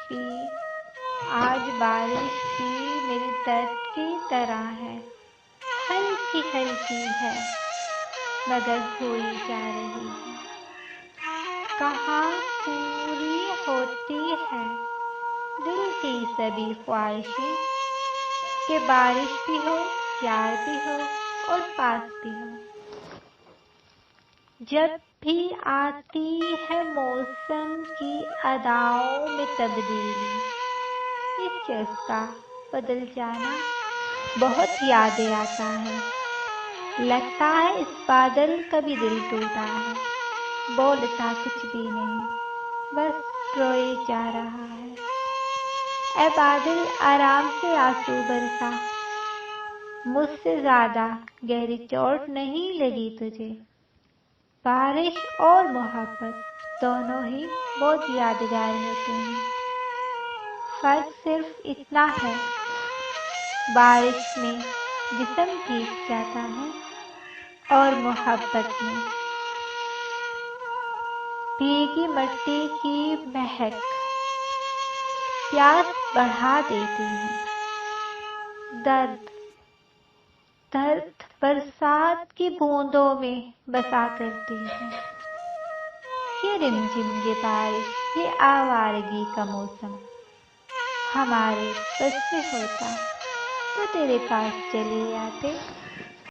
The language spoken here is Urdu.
بھی، آج بارش بھی میرے درد کی طرح ہے، ہلکی ہلکی ہے مگر ہوئی جا رہی ہے، کہاں پوری ہوتی ہے دل کی سبھی خواہشیں کہ بارش بھی ہو، پیار بھی ہو اور پاس بھی ہو۔ جب بھی آتی ہے موسم کی اداؤں میں تبدیلی، اس چیز کا بدل جانا بہت یادیں آتا ہے، لگتا ہے اس بادل کا بھی دل ٹوٹا ہے، بولتا کچھ بھی نہیں بس روئے جا رہا ہے۔ اے بادل آرام سے آنسو برسا، مجھ سے زیادہ گہری چوٹ نہیں لگی تجھے، بارش اور محبت دونوں ہی بہت یادگار ہوتے ہیں، فرق صرف اتنا ہے بارش میں جسم بھیگ جاتا ہے اور محبت میں بھیگی مٹی کی مہک پیاس بڑھا دیتی ہے۔ درد برسات کی بوندوں میں بسا کرتی ہے، یہ رمجھم یہ بارش یہ آوارگی کا موسم ہمارے بس میں ہوتا تو تیرے پاس چلے آتے۔